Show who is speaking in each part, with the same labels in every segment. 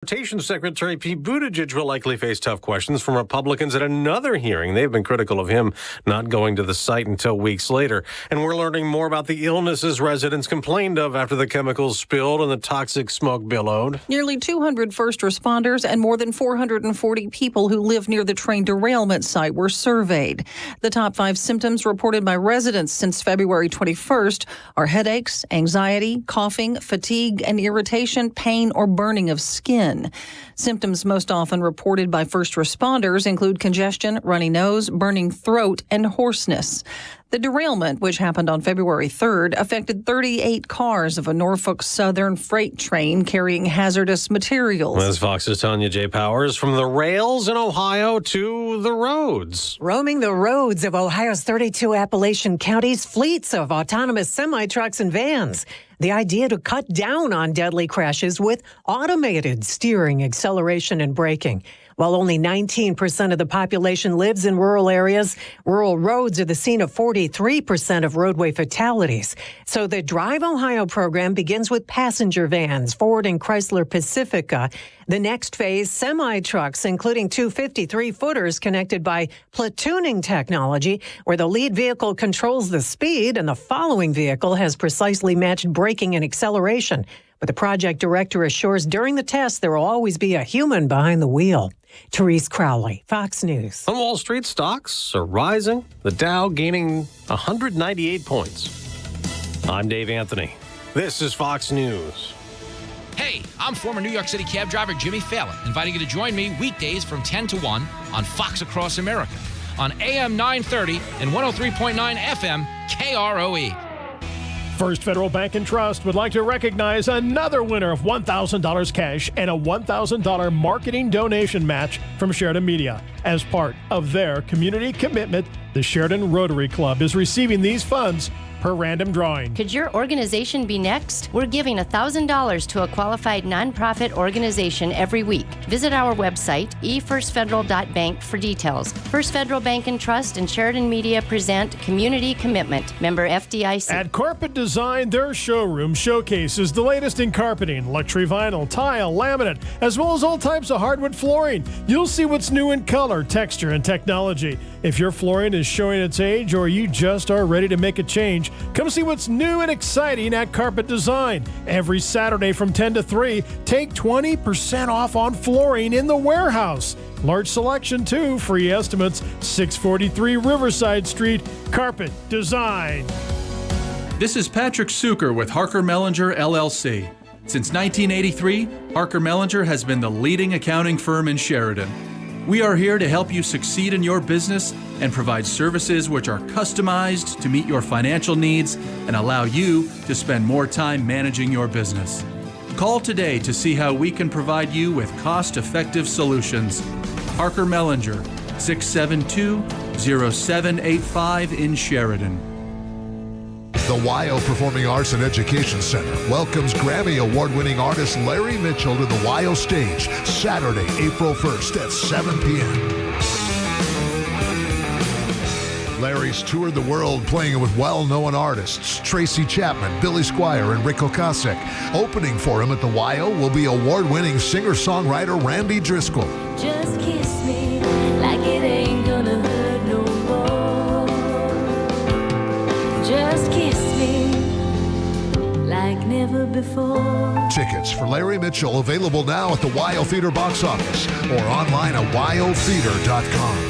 Speaker 1: Transportation Secretary Pete Buttigieg will likely face tough questions from Republicans at another hearing. They've been critical of him not going to the site until weeks later. And we're learning more about the illnesses residents complained of after the chemicals spilled and the toxic smoke billowed.
Speaker 2: Nearly 200 first responders and more than 440 people who live near the train derailment site were surveyed. The top 5 symptoms reported by residents since February 21st are headaches, anxiety, coughing, fatigue, and irritation, pain, or burning of skin. Symptoms most often reported by first responders include congestion, runny nose, burning throat, and hoarseness. The derailment, which happened on February 3rd, affected 38 cars of a Norfolk Southern freight train carrying hazardous materials.
Speaker 1: As Fox's Tanya J. Powers, from the rails in Ohio to the roads.
Speaker 3: Roaming the roads of Ohio's 32 Appalachian counties, fleets of autonomous semi-trucks and vans. The idea to cut down on deadly crashes with automated steering, acceleration, and braking. While only 19% of the population lives in rural areas, rural roads are the scene of 43% of roadway fatalities. So the Drive Ohio program begins with passenger vans, Ford and Chrysler Pacifica. The next phase, semi-trucks, including 2 53-footers connected by platooning technology, where the lead vehicle controls the speed and the following vehicle has precisely matched braking and acceleration. But the project director assures during the test there will always be a human behind the wheel. Therese Crowley, Fox News.
Speaker 1: On Wall Street, stocks are rising, the Dow gaining 198 points. I'm Dave Anthony. This is Fox News.
Speaker 4: Hey, I'm former New York City cab driver Jimmy Fallon, inviting you to join me weekdays from 10 to 1 on Fox Across America on AM 930 and 103.9 FM KROE.
Speaker 5: First Federal Bank and Trust would like to recognize another winner of $1,000 cash and a $1,000 marketing donation match from Sheridan Media. As part of their community commitment, the Sheridan Rotary Club is receiving these funds per random drawing.
Speaker 6: Could your organization be next? We're giving $1,000 to a qualified nonprofit organization every week. Visit our website, efirstfederal.bank, for details. First Federal Bank and Trust and Sheridan Media present Community Commitment, member FDIC.
Speaker 5: At Carpet Design, their showroom showcases the latest in carpeting, luxury vinyl, tile, laminate, as well as all types of hardwood flooring. You'll see what's new in color, texture, and technology. If your flooring is showing its age or you just are ready to make a change, come see what's new and exciting at Carpet Design. Every Saturday from 10 to 3, take 20% off on flooring in the warehouse. Large selection, too. Free estimates, 643 Riverside Street, Carpet Design.
Speaker 7: This is Patrick Suker with Harker Mellinger, LLC. Since 1983, Harker Mellinger has been the leading accounting firm in Sheridan. We are here to help you succeed in your business and provide services which are customized to meet your financial needs and allow you to spend more time managing your business. Call today to see how we can provide you with cost-effective solutions. Harker Mellinger, 672-0785 in Sheridan.
Speaker 8: The Wyo Performing Arts and Education Center welcomes Grammy Award-winning artist Larry Mitchell to the Wyo stage Saturday, April 1st at 7 p.m. Larry's toured the world playing with well-known artists Tracy Chapman, Billy Squier, and Rick Ocasek. Opening for him at the Wyo will be award-winning singer-songwriter Randy Driscoll.
Speaker 9: Just kiss me like it ain't gonna hurt no more. Just kiss me like never before.
Speaker 8: Tickets for Larry Mitchell available now at the Wyo Theater box office or online at wyotheater.com.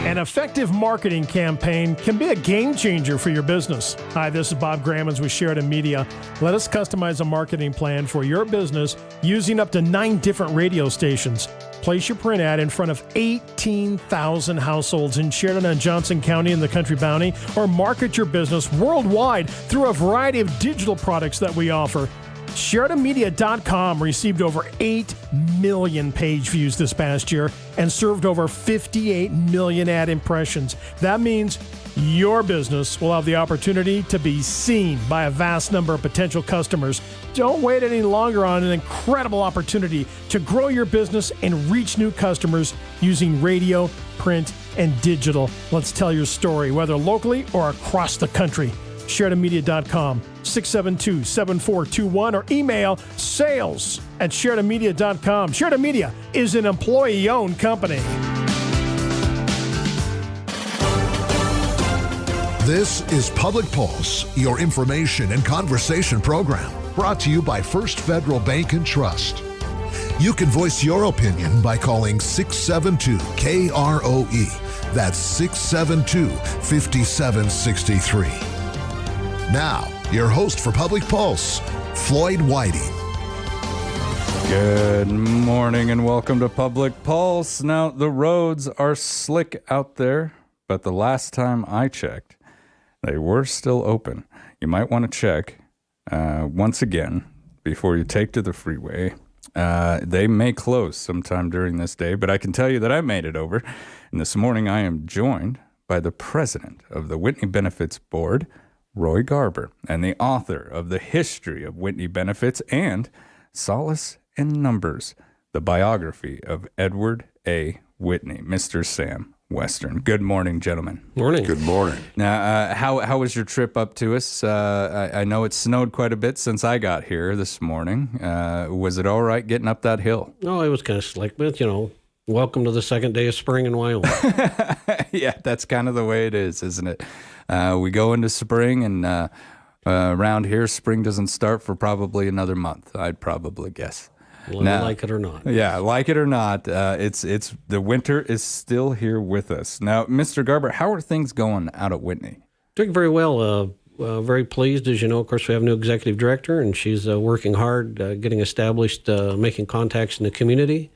Speaker 5: An effective marketing campaign can be a game changer for your business. Hi, this is Bob Grammons with Sheridan Media. Let us customize a marketing plan for your business using up to 9 different radio stations. Place your print ad in front of 18,000 households in Sheridan and Johnson County in the Country Bounty, or market your business worldwide through a variety of digital products that we offer. SheridanMedia.com received over 8 million page views this past year and served over 58 million ad impressions. That means your business will have the opportunity to be seen by a vast number of potential customers. Don't wait any longer on an incredible opportunity to grow your business and reach new customers using radio, print, and digital. Let's tell your story, whether locally or across the country. SheridanMedia.com, 672-7421, or email sales@SheridanMedia.com. Sheridan Media is an employee-owned company.
Speaker 8: This is Public Pulse, your information and conversation program, brought to you by First Federal Bank and Trust. You can voice your opinion by calling 672-KROE. That's 672-5763. Now, your host for Public Pulse, Floyd Whiting.
Speaker 10: Good morning and welcome to Public Pulse. Now, the roads are slick out there, but the last time I checked, they were still open. You might want to check once again before you take to the freeway. They may close sometime during this day, but I can tell you that I made it over. And this morning I am joined by the president of the Whitney Benefits Board, Roy Garber, and the author of The History of Whitney Benefits and Solace in Numbers, the biography of Edward A. Whitney, Mr. Sam Western. Good morning, gentlemen.
Speaker 1: Morning.
Speaker 8: Good morning.
Speaker 10: Now, how was your trip up to us? I know it snowed quite a bit since I got here this morning. Was it all right getting up that hill?
Speaker 11: No, it was kind of slick, but, welcome to the second day of spring in Wyoming.
Speaker 10: Yeah, that's kind of the way it is, isn't it? We go into spring, and around here, spring doesn't start for probably another month, I'd probably guess.
Speaker 11: Like it or not.
Speaker 10: Yeah, like it or not, it's the winter is still here with us. Now, Mr. Garber, how are things going out at Whitney?
Speaker 11: Doing very well. Very pleased. As you know, of course, we have a new executive director, and she's working hard, getting established, making contacts in the community,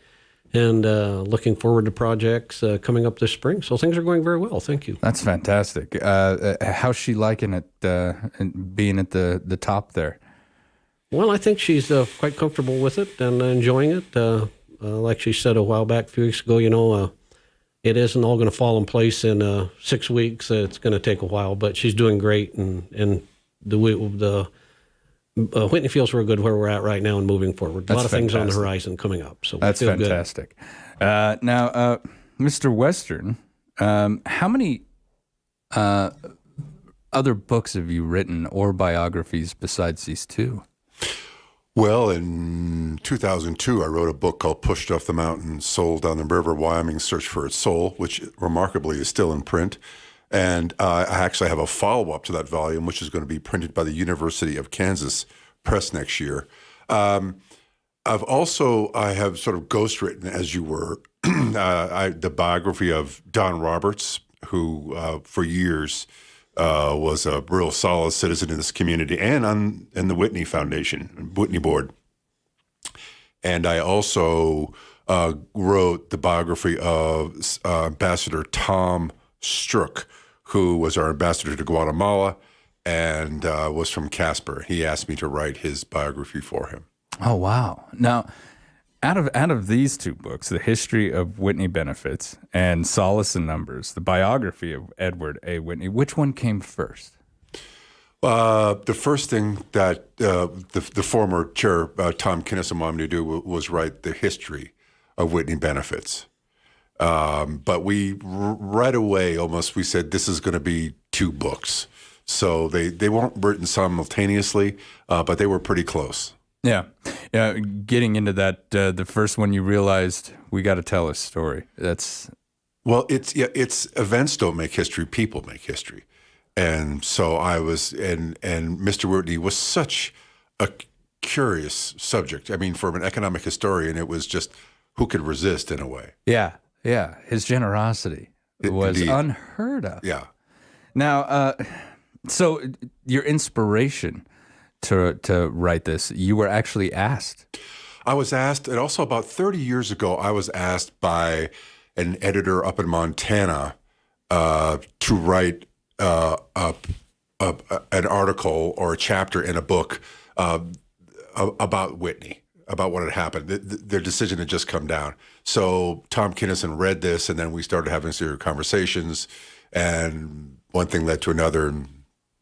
Speaker 11: and looking forward to projects coming up this spring. So things are going very well. Thank you.
Speaker 10: That's fantastic. How's she liking it, being at the top there?
Speaker 11: Well, I think she's quite comfortable with it and enjoying it. Like she said a while back, a few weeks ago, it isn't all going to fall in place in 6 weeks. It's going to take a while, but she's doing great, and the Whitney feels real good where we're at right now and moving forward.
Speaker 10: That's
Speaker 11: a lot of
Speaker 10: fantastic.
Speaker 11: things on the horizon coming up. So
Speaker 10: That's
Speaker 11: we feel
Speaker 10: fantastic. Now, Mr. Western, how many other books have you written or biographies besides these two?
Speaker 12: Well, in 2002, I wrote a book called Pushed Off the Mountain, Soul Down the River, Wyoming's Search for Its Soul, which remarkably is still in print. And I actually have a follow-up to that volume, which is going to be printed by the University of Kansas Press next year. I have sort of ghostwritten, as you were, the biography of Don Roberts, who for years was a real solid citizen in this community and in the Whitney Foundation, Whitney Board. And I also wrote the biography of Ambassador Tom Strzok, who was our ambassador to Guatemala and was from Casper. He asked me to write his biography for him.
Speaker 10: Oh, wow. Now, out of these two books, The History of Whitney Benefits and Solace in Numbers, the biography of Edward A. Whitney, which one came first?
Speaker 12: The first thing that the former chair, Tom Kinison, wanted me to do was write the history of Whitney Benefits. But we right away we said this is going to be two books. So they weren't written simultaneously, but they were pretty close.
Speaker 10: Yeah. Getting into that, the first one you realized we got to tell a story. It's events don't make history, people make history. And so I was, and Mr. Whitney was such a curious subject. I mean, from an economic historian, it was just who could resist in a way. Yeah. His generosity was
Speaker 12: Indeed.
Speaker 10: unheard of.
Speaker 12: Yeah.
Speaker 10: Now, so your inspiration to write this, you were actually asked.
Speaker 12: I was asked, and also about 30 years ago, I was asked by an editor up in Montana to write an article or a chapter in a book about Whitney, about what had happened. Their decision had just come down. So Tom Kinison read this, and then we started having serious conversations, and one thing led to another, and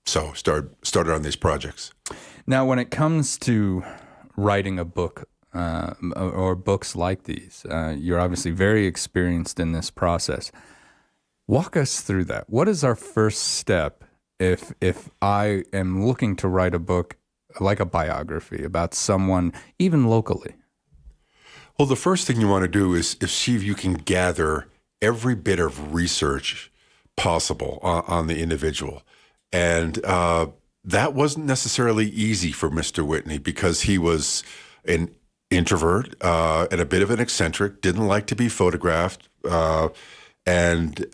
Speaker 12: so started on these projects.
Speaker 10: Now, when it comes to writing a book or books like these, you're obviously very experienced in this process. Walk us through that. What is our first step if I am looking to write a book like a biography about someone, even locally?
Speaker 12: Well, the first thing you want to do is see if you can gather every bit of research possible on the individual. And that wasn't necessarily easy for Mr. Whitney because he was an introvert and a bit of an eccentric, didn't like to be photographed. And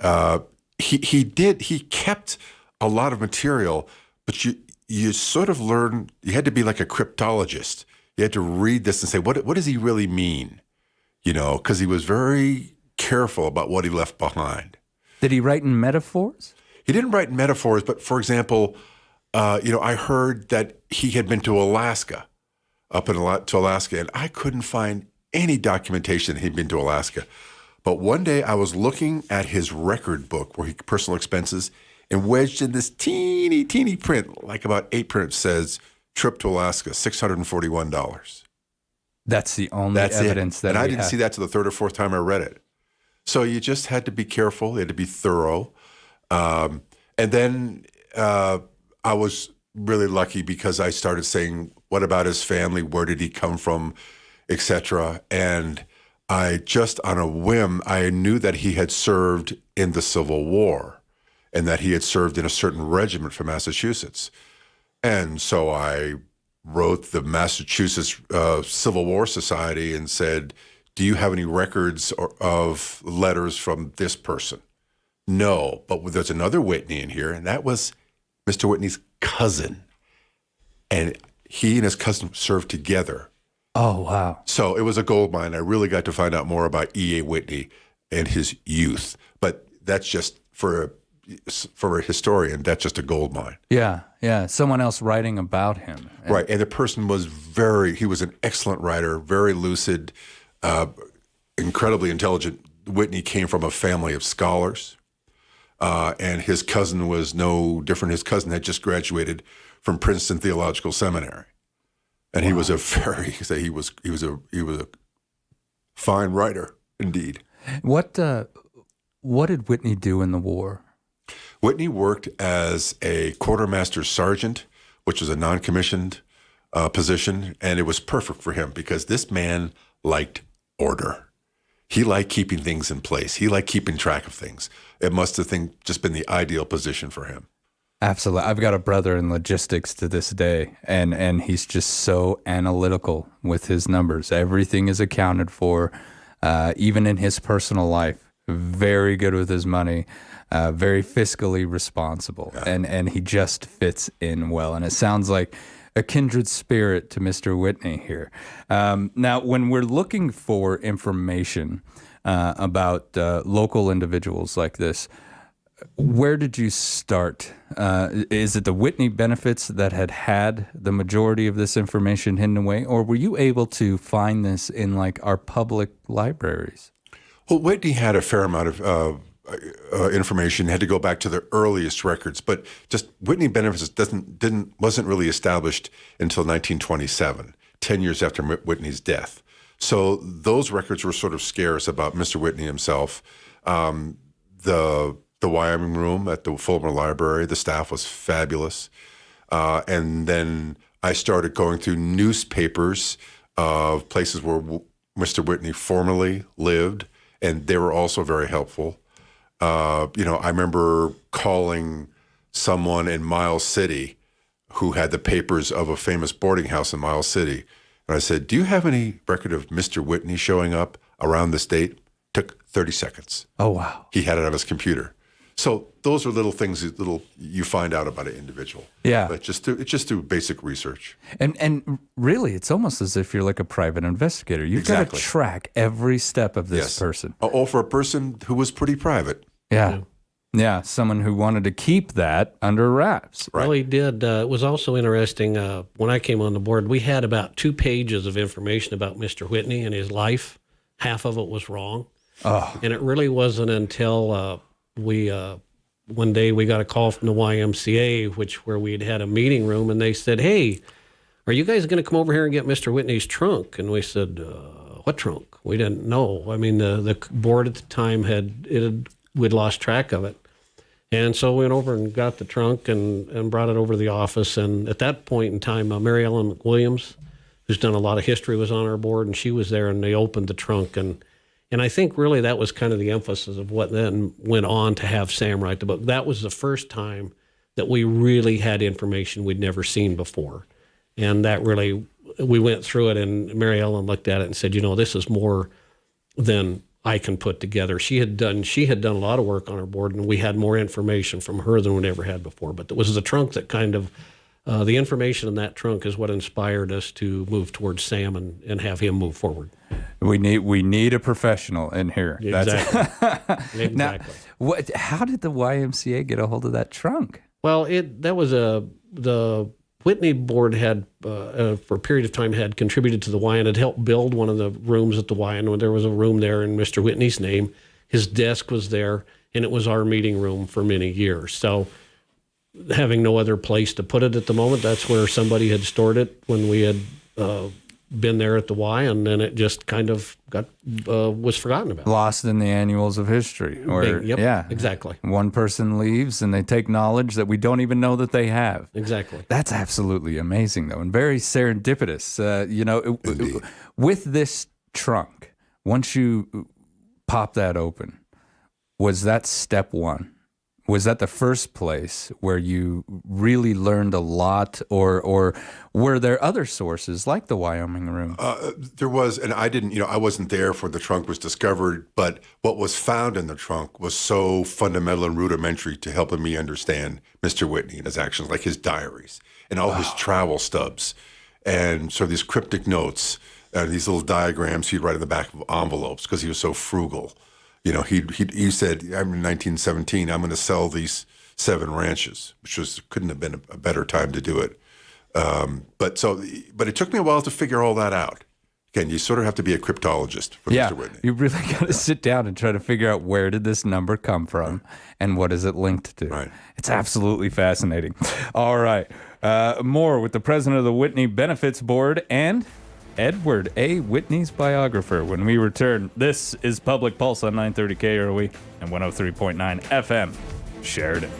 Speaker 12: he kept a lot of material, but you sort of learn, you had to be like a cryptologist. You had to read this and say, what does he really mean? Because he was very careful about what he left behind.
Speaker 10: Did he write in metaphors?
Speaker 12: He didn't write in metaphors, but for example, I heard that he had been to Alaska, to Alaska, and I couldn't find any documentation that he'd been to Alaska. But one day I was looking at his record book, where personal expenses, and wedged in this teeny print, like about 8 prints, says, trip to Alaska, $641.
Speaker 10: That's the only evidence that
Speaker 12: and I didn't see that till the third or fourth time I read it. So you just had to be careful. You had to be thorough. And then I was really lucky because I started saying, what about his family? Where did he come from, etc. And I just, on a whim, I knew that he had served in the Civil War and that he had served in a certain regiment from Massachusetts. And so I wrote the Massachusetts Civil War Society and said, do you have any records of letters from this person? No, but there's another Whitney in here, and that was Mr. Whitney's cousin. And he and his cousin served together.
Speaker 10: Oh, wow.
Speaker 12: So it was a gold mine. I really got to find out more about E.A. Whitney and his youth. But that's just, for a historian, that's just a gold mine.
Speaker 10: Yeah. Someone else writing about him.
Speaker 12: Right, and the person was he was an excellent writer, very lucid, incredibly intelligent. Whitney came from a family of scholars. And his cousin was no different. His cousin had just graduated from Princeton Theological Seminary, and he was he was a fine writer indeed.
Speaker 10: What did Whitney do in the war?
Speaker 12: Whitney worked as a quartermaster sergeant, which was a non-commissioned position, and it was perfect for him because this man liked order. He liked keeping things in place. He liked keeping track of things. It must have just been the ideal position for him.
Speaker 10: Absolutely. I've got a brother in logistics to this day, and he's just so analytical with his numbers. Everything is accounted for, even in his personal life. Very good with his money, very fiscally responsible, and he just fits in well. And it sounds like a kindred spirit to Mr. Whitney here. Now, when we're looking for information about local individuals like this, where did you start? Is it the Whitney benefits that had the majority of this information hidden away, or were you able to find this in like our public libraries?
Speaker 12: Well, Whitney had a fair amount of information. Had to go back to the earliest records, but just Whitney benefits wasn't really established until 1927, 10 years after Whitney's death. So those records were sort of scarce about Mr. Whitney himself. The Wyoming room at the Fulmer Library, the staff was fabulous. And then I started going through newspapers of places where Mr. Whitney formerly lived, and they were also very helpful. I remember calling someone in Miles City who had the papers of a famous boarding house in Miles City. And I said, do you have any record of Mr. Whitney showing up around this date? Took 30 seconds.
Speaker 10: Oh, wow.
Speaker 12: He had it on his computer. So those are little things you find out about an individual.
Speaker 10: Yeah.
Speaker 12: But it's just through basic research.
Speaker 10: And really, it's almost as if you're like a private investigator. You've got to track every step of this person.
Speaker 12: Oh, for a person who was pretty private.
Speaker 10: Yeah, someone who wanted to keep that under wraps.
Speaker 11: Right. Well, he did. It was also interesting. When I came on the board, we had about 2 pages of information about Mr. Whitney and his life. Half of it was wrong.
Speaker 10: Oh.
Speaker 11: And it really wasn't until we one day we got a call from the YMCA, where we'd had a meeting room, and they said, "Hey, are you guys going to come over here and get Mr. Whitney's trunk?" And we said, "What trunk?" We didn't know. I mean, the board at the time we'd lost track of it. And so we went over and got the trunk and brought it over to the office. And at that point in time, Mary Ellen McWilliams, who's done a lot of history, was on our board, and she was there, and they opened the trunk. And I think really that was kind of the emphasis of what then went on to have Sam write the book. That was the first time that we really had information we'd never seen before. And that really, we went through it, and Mary Ellen looked at it and said, this is more than I can put together. She had done a lot of work on our board, and we had more information from her than we'd ever had before. But it was the trunk that kind of, the information in that trunk is what inspired us to move towards Sam and have him move forward.
Speaker 10: We need a professional in here.
Speaker 11: Exactly. Exactly.
Speaker 10: Now, how did the YMCA get a hold of that trunk?
Speaker 11: Well, the Whitney board had, for a period of time, had contributed to the Y and had helped build one of the rooms at the Y. And there was a room there in Mr. Whitney's name. His desk was there, and it was our meeting room for many years. So having no other place to put it at the moment, that's where somebody had stored it when we had been there at the Y, and then it just kind of was forgotten about.
Speaker 10: Lost in the annuals of history.
Speaker 11: Yep, exactly.
Speaker 10: One person leaves and they take knowledge that we don't even know that they have.
Speaker 11: Exactly.
Speaker 10: That's absolutely amazing, though, and very serendipitous. With this trunk, once you pop that open, was that step one? Was that the first place where you really learned a lot, or were there other sources like the Wyoming room?
Speaker 12: There was, and I wasn't there for the trunk was discovered, but what was found in the trunk was so fundamental and rudimentary to helping me understand Mr. Whitney and his actions, like his diaries and all his travel stubs. And so these cryptic notes, these little diagrams he'd write in the back of envelopes because he was so frugal. He said, I'm in 1917, I'm going to sell these 7 ranches, which couldn't have been a better time to do it. But it took me a while to figure all that out. Again, you sort of have to be a cryptologist for Mr. Whitney.
Speaker 10: You really got to sit down and try to figure out where did this number come from and what is it linked to.
Speaker 12: Right.
Speaker 10: It's absolutely fascinating. All right. More with the president of the Whitney Benefits Board and Edward A. Whitney's biographer when we return. This is Public Pulse on 930 KROE and 103.9 FM, Sheridan.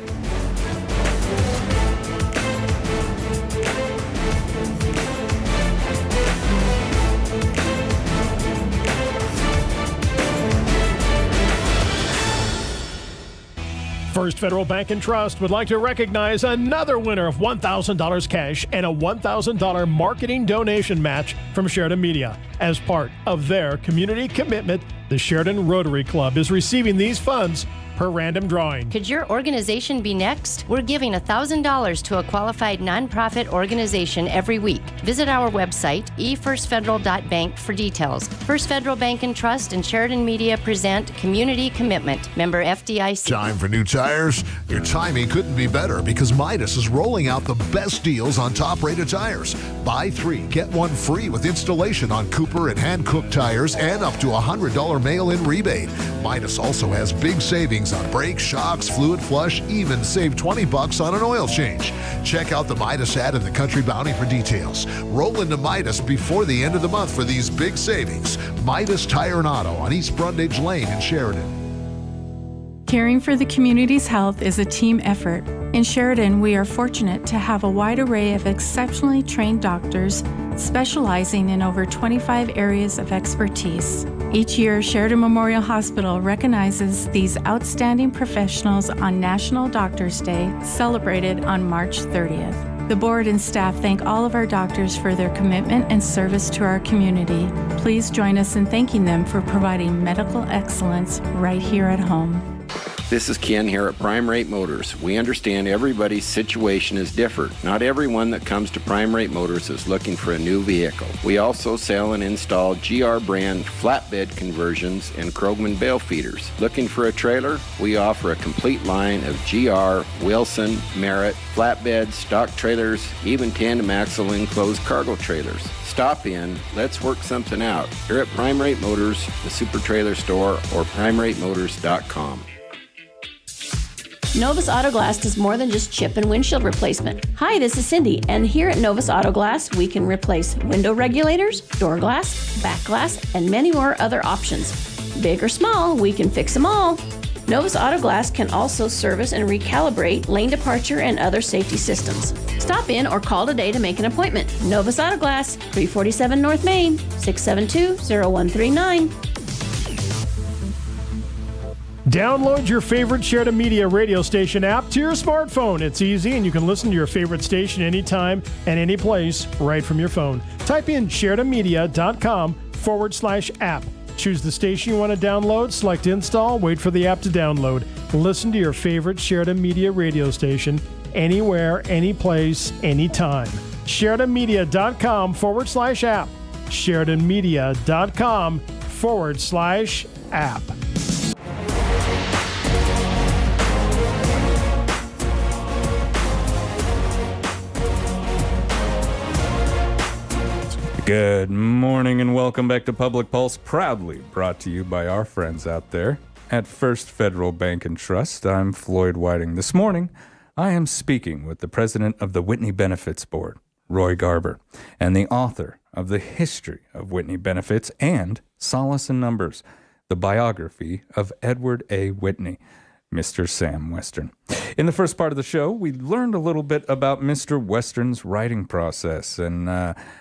Speaker 5: First Federal Bank and Trust would like to recognize another winner of $1,000 cash and a $1,000 marketing donation match from Sheridan Media. As part of their community commitment, the Sheridan Rotary Club is receiving these funds per random drawing.
Speaker 6: Could your organization be next? We're giving $1,000 to a qualified nonprofit organization every week. Visit our website, efirstfederal.bank, for details. First Federal Bank and Trust and Sheridan Media present Community Commitment. Member FDIC.
Speaker 8: Time for new tires? Your timing couldn't be better because Midas is rolling out the best deals on top-rated tires. Buy 3, get 1 free with installation on Cooper and Hankook tires and up to $100 mail-in rebate. Midas also has big savings on brakes, shocks, fluid flush, even save $20 on an oil change. Check out the Midas ad in the Country Bounty for details. Roll into Midas before the end of the month for these big savings. Midas Tire and Auto on East Brundage Lane in Sheridan.
Speaker 13: Caring for the community's health is a team effort. In Sheridan, we are fortunate to have a wide array of exceptionally trained doctors specializing in over 25 areas of expertise. Each year, Sheridan Memorial Hospital recognizes these outstanding professionals on National Doctors Day, celebrated on March 30th. The board and staff thank all of our doctors for their commitment and service to our community. Please join us in thanking them for providing medical excellence right here at home.
Speaker 14: This is Ken here at Prime Rate Motors. We understand everybody's situation is different. Not everyone that comes to Prime Rate Motors is looking for a new vehicle. We also sell and install GR brand flatbed conversions and Krogman bale feeders. Looking for a trailer? We offer a complete line of GR, Wilson, Merritt, flatbeds, stock trailers, even tandem axle enclosed cargo trailers. Stop in, let's work something out. Here at Prime Rate Motors, the Super Trailer Store, or PrimeRateMotors.com.
Speaker 15: Novus Auto Glass does more than just chip and windshield replacement. Hi, this is Cindy, and here at Novus Auto Glass, we can replace window regulators, door glass, back glass, and many more other options. Big or small, we can fix them all. Novus Auto Glass can also service and recalibrate lane departure and other safety systems. Stop in or call today to make an appointment. Novus Auto Glass, 347 North Main, 672-0139.
Speaker 5: Download your favorite Sheridan Media radio station app to your smartphone. It's easy, and you can listen to your favorite station anytime and any place right from your phone. Type in SheridanMedia.com/app. Choose the station you want to download, select install, wait for the app to download. Listen to your favorite Sheridan Media radio station anywhere, any place, anytime. SheridanMedia.com/app. SheridanMedia.com/app.
Speaker 10: Good morning and welcome back to Public Pulse, proudly brought to you by our friends out there at First Federal Bank and Trust. I'm Floyd Whiting. This morning, I am speaking with the president of the Whitney Benefits Board, Roy Garber, and the author of The History of Whitney Benefits and Solace in Numbers, the biography of Edward A. Whitney, Mr. Sam Western. In the first part of the show, we learned a little bit about Mr. Western's writing process and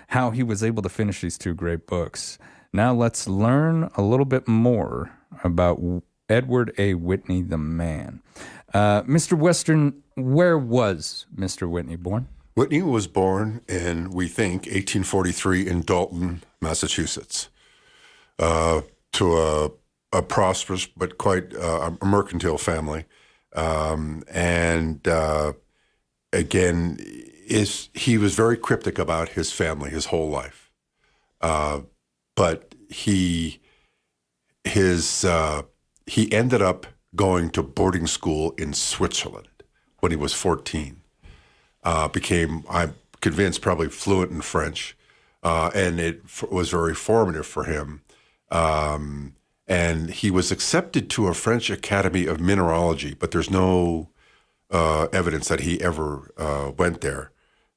Speaker 10: how he was able to finish these two great books. Now let's learn a little bit more about Edward A. Whitney, the man. Mr. Western, where was Mr. Whitney born?
Speaker 12: Whitney was born in, we think, 1843 in Dalton, Massachusetts, to a prosperous but quite a mercantile family. Again, he was very cryptic about his family his whole life. But he ended up going to boarding school in Switzerland when he was 14. Became, I'm convinced, probably fluent in French, and it was very formative for him. And he was accepted to a French Academy of Mineralogy, but there's no evidence that he ever went there.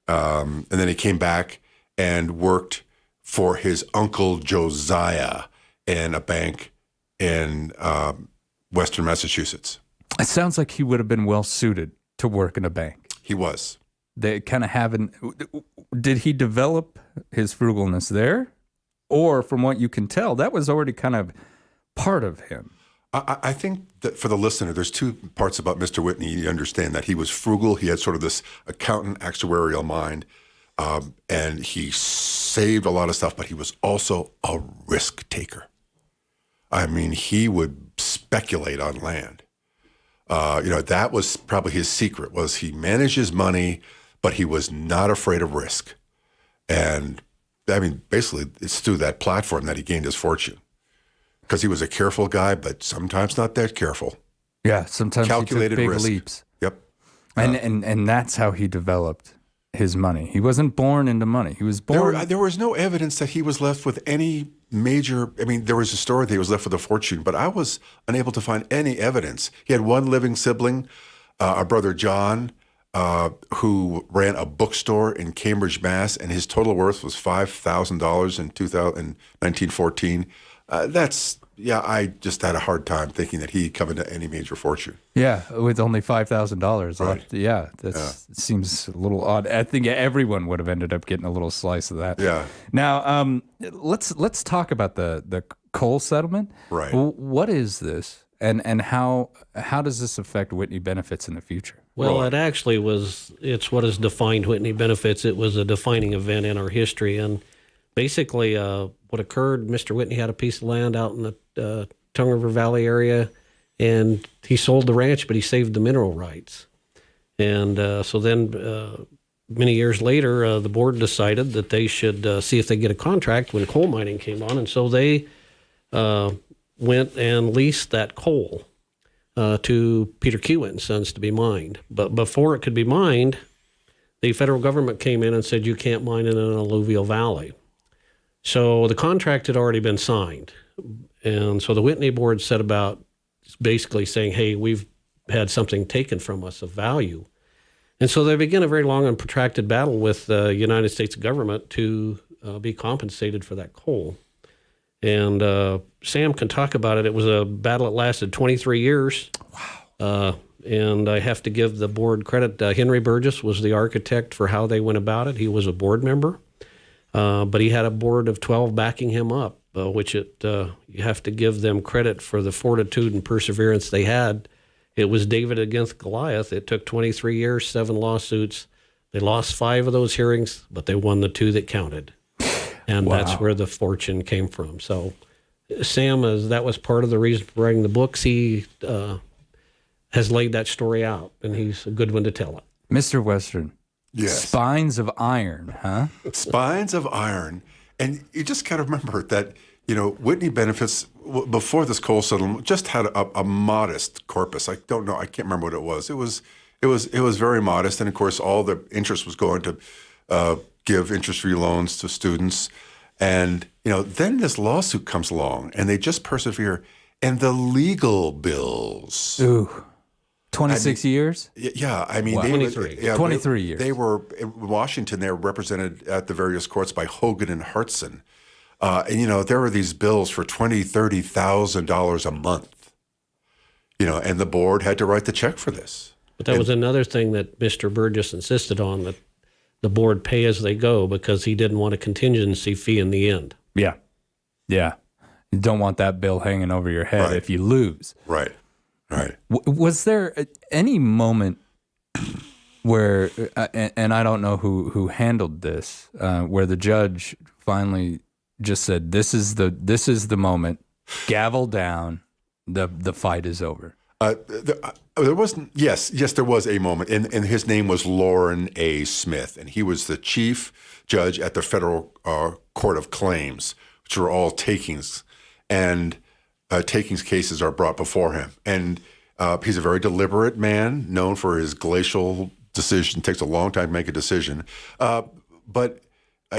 Speaker 12: And then he came back and worked for his uncle Josiah in a bank in Western Massachusetts.
Speaker 10: It sounds like he would have been well suited to work in a bank.
Speaker 12: He was.
Speaker 10: They kind of haven't. Did he develop his frugalness there? Or from what you can tell, that was already kind of part of him.
Speaker 12: I think that for the listener, there's two parts about Mr. Whitney. You understand that he was frugal. He had sort of this accountant actuarial mind, and he saved a lot of stuff, but he was also a risk taker. I mean, he would speculate on land. That was probably his secret, was he managed his money, but he was not afraid of risk. And I mean, basically, it's through that platform that he gained his fortune. Because he was a careful guy, but sometimes not that careful.
Speaker 10: Yeah, sometimes
Speaker 12: calculated
Speaker 10: he took big
Speaker 12: risk.
Speaker 10: leaps.
Speaker 12: Yep.
Speaker 10: And that's how he developed his money. He wasn't born into money. He was born.
Speaker 12: There was no evidence that he was left with any major. I mean, there was a story that he was left with a fortune, but I was unable to find any evidence. He had one living sibling, a brother John, who ran a bookstore in Cambridge, Mass, and his total worth was $5,000 in 1914. I just had a hard time thinking that he'd come into any major fortune.
Speaker 10: Yeah, with only $5,000
Speaker 12: Right.
Speaker 10: left. Yeah, that seems a little odd. I think everyone would have ended up getting a little slice of that.
Speaker 12: Yeah.
Speaker 10: Now, let's talk about the coal settlement.
Speaker 12: Right.
Speaker 10: What is this, and how does this affect Whitney Benefits in the future?
Speaker 11: Well, it actually it's what has defined Whitney Benefits. It was a defining event in our history. And basically, what occurred, Mr. Whitney had a piece of land out in the Tongue River Valley area, and he sold the ranch, but he saved the mineral rights. And so then many years later, the board decided that they should see if they get a contract when coal mining came on. And so they went and leased that coal to Peter Kiewit and Sons to be mined. But before it could be mined, the federal government came in and said, you can't mine in an alluvial valley. So the contract had already been signed. And so the Whitney board set about basically saying, hey, we've had something taken from us of value. And so they began a very long and protracted battle with the United States government to be compensated for that coal. And Sam can talk about it. It was a battle that lasted 23 years. Wow. And I have to give the board credit. Henry Burgess was the architect for how they went about it. He was a board member, but he had a board of 12 backing him up, which you have to give them credit for the fortitude and perseverance they had. It was David against Goliath. It took 23 years, 7 lawsuits. They lost 5 of those hearings, but they won the 2 that counted. And that's where the fortune came from. So Sam, that was part of the reason for writing the books. He has laid that story out, and he's a good one to tell it.
Speaker 10: Mr. Western.
Speaker 12: Yes.
Speaker 10: Spines of iron, huh?
Speaker 12: Spines of iron. And you just got to remember that, Whitney Benefits, before this coal settlement, just had a modest corpus. I don't know. I can't remember what it was. It was very modest. And, of course, all the interest was going to give interest-free loans to students. And, then this lawsuit comes along, and they just persevere. And the legal bills.
Speaker 10: Ooh. 26 years?
Speaker 12: Yeah,
Speaker 10: Wow.
Speaker 11: 23.
Speaker 10: 23 years.
Speaker 12: They were in Washington. They were represented at the various courts by Hogan and Hartson, and there were these bills for $20,000, $30,000 a month. And the board had to write the check for this.
Speaker 11: But that was another thing that Mr. Burgess insisted on, that the board pay as they go, because he didn't want a contingency fee in the end.
Speaker 10: Yeah. You don't want that bill hanging over your head if you lose.
Speaker 12: Right.
Speaker 10: Was there any moment where, and I don't know who handled this, where the judge finally just said, "This is the moment, gavel down, the fight is over"?
Speaker 12: There wasn't. Yes, there was a moment, and his name was Loren A. Smith, and he was the chief judge at the Federal Court of Claims, which were all takings, and takings cases are brought before him. And he's a very deliberate man, known for his glacial decision. Takes a long time to make a decision, but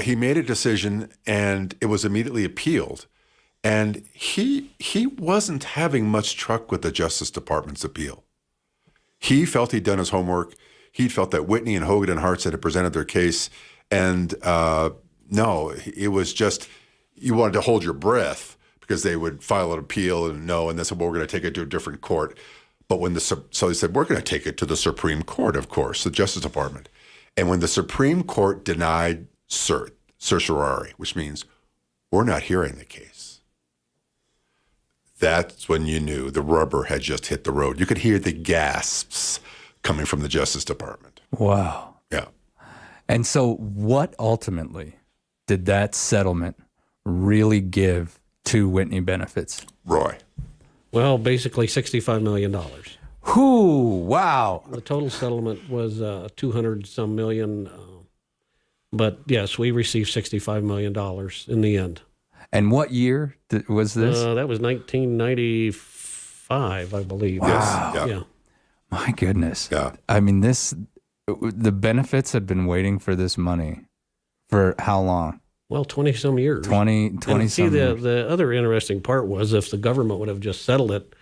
Speaker 12: he made a decision, and it was immediately appealed. And he wasn't having much truck with the Justice Department's appeal. He felt he'd done his homework. He felt that Whitney and Hogan and Hartson had presented their case, and no, it was just you wanted to hold your breath because they would file an appeal and they said, well, we're going to take it to a different court. But so they said, we're going to take it to the Supreme Court, of course, the Justice Department. And when the Supreme Court denied certiorari, which means we're not hearing the case, that's when you knew the rubber had just hit the road. You could hear the gasps coming from the Justice Department.
Speaker 10: Wow.
Speaker 12: Yeah.
Speaker 10: And so what ultimately did that settlement really give to Whitney Benefits?
Speaker 12: Roy.
Speaker 11: Well, basically $65 million.
Speaker 10: Whoo, wow.
Speaker 11: The total settlement was 200-some million. But yes, we received $65 million in the end.
Speaker 10: And what year was this?
Speaker 11: That was 1995, I believe.
Speaker 10: Wow.
Speaker 11: Yes. Yeah.
Speaker 10: My goodness.
Speaker 12: Yeah.
Speaker 10: I mean, the Benefits had been waiting for this money for how long?
Speaker 11: Well, 20-some years.
Speaker 10: 20
Speaker 11: and see,
Speaker 10: some years.
Speaker 11: The other interesting part was if the government would have just settled it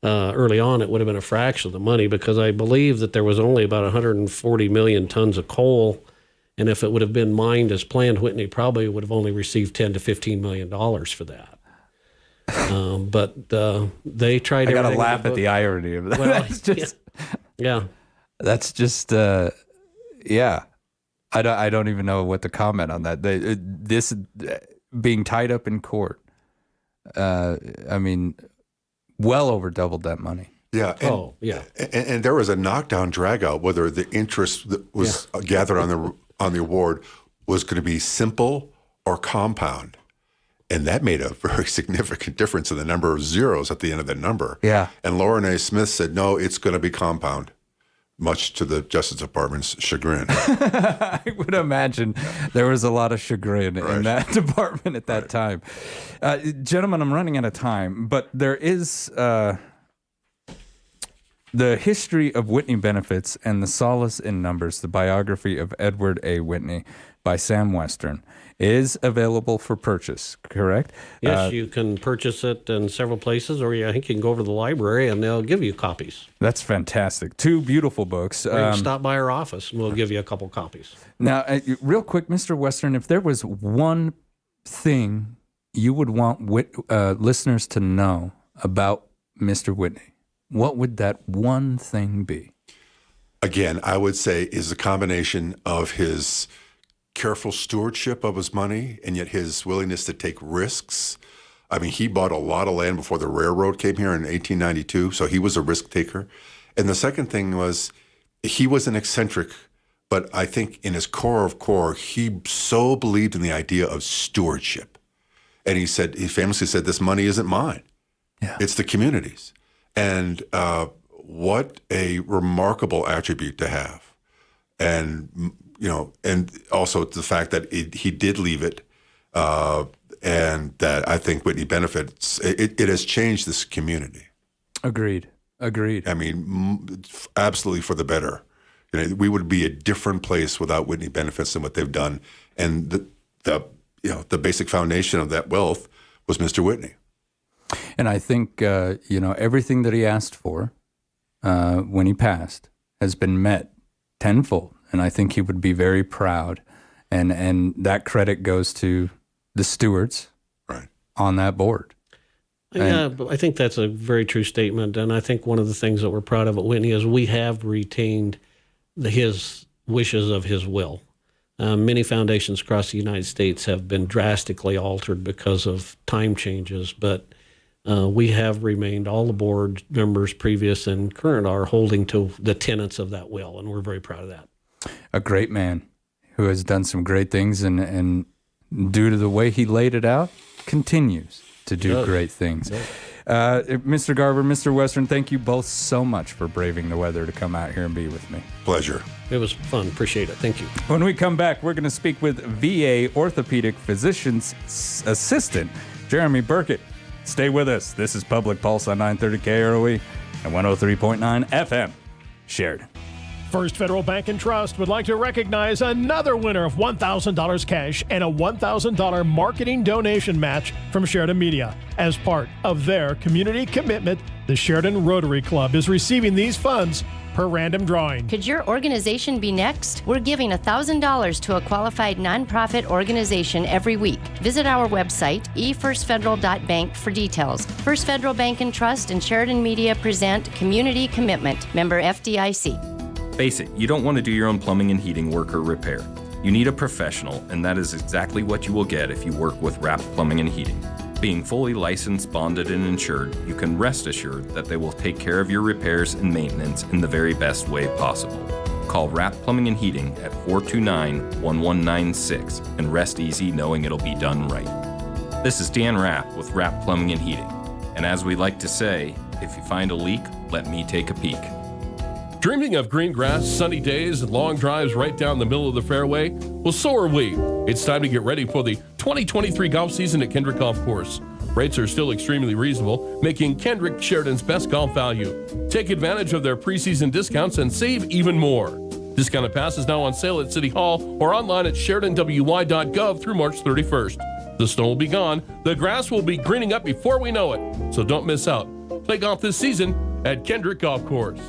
Speaker 11: early on, it would have been a fraction of the money, because I believe that there was only about 140 million tons of coal. And if it would have been mined as planned, Whitney probably would have only received $10 to $15 million for that. But they tried.
Speaker 10: I got to laugh at the irony of that.
Speaker 11: Well,
Speaker 10: That's just,
Speaker 11: yeah.
Speaker 10: That's just, yeah. I don't even know what to comment on that. This being tied up in court, I mean, well over doubled that money.
Speaker 12: Yeah. And, And there was a knockdown drag out whether the interest that was gathered on the award was going to be simple or compound. And that made a very significant difference in the number of zeros at the end of the number.
Speaker 10: Yeah.
Speaker 12: And Loren A. Smith said, no, it's going to be compound, much to the Justice Department's chagrin.
Speaker 10: I would imagine there was a lot of chagrin in that department at that time. Gentlemen, I'm running out of time, but there is The History of Whitney Benefits and the Solace in Numbers, the biography of Edward A. Whitney. by Sam Western is available for purchase, correct?
Speaker 11: Yes, you can purchase it in several places, or I think you can go over to the library and they'll give you copies.
Speaker 10: That's fantastic. 2 beautiful books.
Speaker 11: Or you can stop by our office and we'll give you a couple copies.
Speaker 10: Now, real quick, Mr. Western, if there was one thing you would want listeners to know about Mr. Whitney, what would that one thing be?
Speaker 12: Again, I would say is a combination of his careful stewardship of his money and yet his willingness to take risks. I mean, he bought a lot of land before the railroad came here in 1892, so he was a risk taker. And the second thing was he was an eccentric, but I think in his core of core, he so believed in the idea of stewardship. And he famously said, this money isn't mine. Yeah. It's the community's. And what a remarkable attribute to have. And and also the fact that he did leave it, and that I think Whitney benefits. It has changed this community.
Speaker 10: Agreed.
Speaker 12: I mean, absolutely for the better. We would be a different place without Whitney benefits than what they've done. And the basic foundation of that wealth was Mr. Whitney.
Speaker 10: And I think everything that he asked for when he passed has been met tenfold. And I think he would be very proud. And that credit goes to the stewards on that board.
Speaker 11: Yeah, I think that's a very true statement. And I think one of the things that we're proud of at Whitney is we have retained his wishes of his will. Many foundations across the United States have been drastically altered because of time changes, but we have remained, all the board members, previous and current, are holding to the tenets of that will, and we're very proud of that.
Speaker 10: A great man who has done some great things and due to the way he laid it out, continues to do great things. Mr. Garber, Mr. Western, thank you both so much for braving the weather to come out here and be with me.
Speaker 12: Pleasure.
Speaker 11: It was fun. Appreciate it. Thank you.
Speaker 10: When we come back, we're going to speak with VA orthopedic physician's assistant, Jeremy Burkett. Stay with us. This is Public Pulse on 930 KROE and 103.9 FM, Sheridan.
Speaker 5: First Federal Bank and Trust would like to recognize another winner of $1,000 cash and a $1,000 marketing donation match from Sheridan Media. As part of their community commitment, the Sheridan Rotary Club is receiving these funds per random drawing.
Speaker 6: Could your organization be next? We're giving $1,000 to a qualified nonprofit organization every week. Visit our website, efirstfederal.bank, for details. First Federal Bank and Trust and Sheridan Media present Community Commitment, member FDIC.
Speaker 16: Face it, you don't want to do your own plumbing and heating work or repair. You need a professional, and that is exactly what you will get if you work with Rapp Plumbing and Heating. Being fully licensed, bonded, and insured, you can rest assured that they will take care of your repairs and maintenance in the very best way possible. Call Rapp Plumbing and Heating at 429-1196 and rest easy knowing it'll be done right. This is Dan Rapp with Rapp Plumbing and Heating. And as we like to say, if you find a leak, let me take a peek.
Speaker 17: Dreaming of green grass, sunny days, and long drives right down the middle of the fairway? Well, so are we. It's time to get ready for the 2023 golf season at Kendrick Golf Course. Rates are still extremely reasonable, making Kendrick Sheridan's best golf value. Take advantage of their preseason discounts and save even more. Discounted pass is now on sale at City Hall or online at SheridanWY.gov through March 31st. The snow will be gone, the grass will be greening up before we know it, so don't miss out. Play golf this season at Kendrick Golf Course.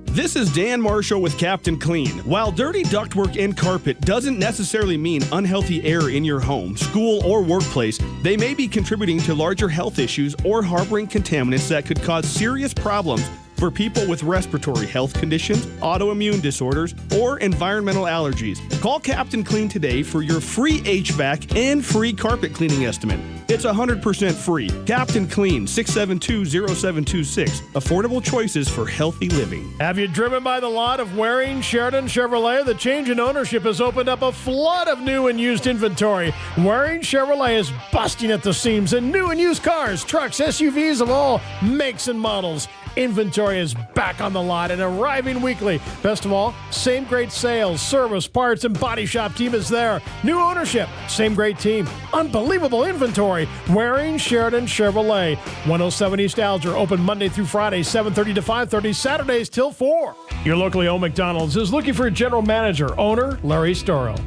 Speaker 18: This is Dan Marshall with Captain Clean. While dirty ductwork and carpet doesn't necessarily mean unhealthy air in your home, school, or workplace, they may be contributing to larger health issues or harboring contaminants that could cause serious problems for people with respiratory health conditions, autoimmune disorders, or environmental allergies. Call Captain Clean today for your free HVAC and free carpet cleaning estimate. It's 100% free. Captain Clean, 672-0726. Affordable choices for healthy living.
Speaker 5: Have you driven by the lot of Waring Sheridan Chevrolet? The change in ownership has opened up a flood of new and used inventory. Waring Chevrolet is busting at the seams in new and used cars, trucks, SUVs of all makes and models. Inventory is back on the lot and arriving weekly. Best of all, same great sales, service, parts, and body shop team is there. New ownership, same great team. Unbelievable inventory. Waring Sheridan Chevrolet. 107 East Alger, open Monday through Friday, 7:30 to 5:30, Saturdays till 4. Your locally owned McDonald's is looking for a general manager, owner Larry Storrow.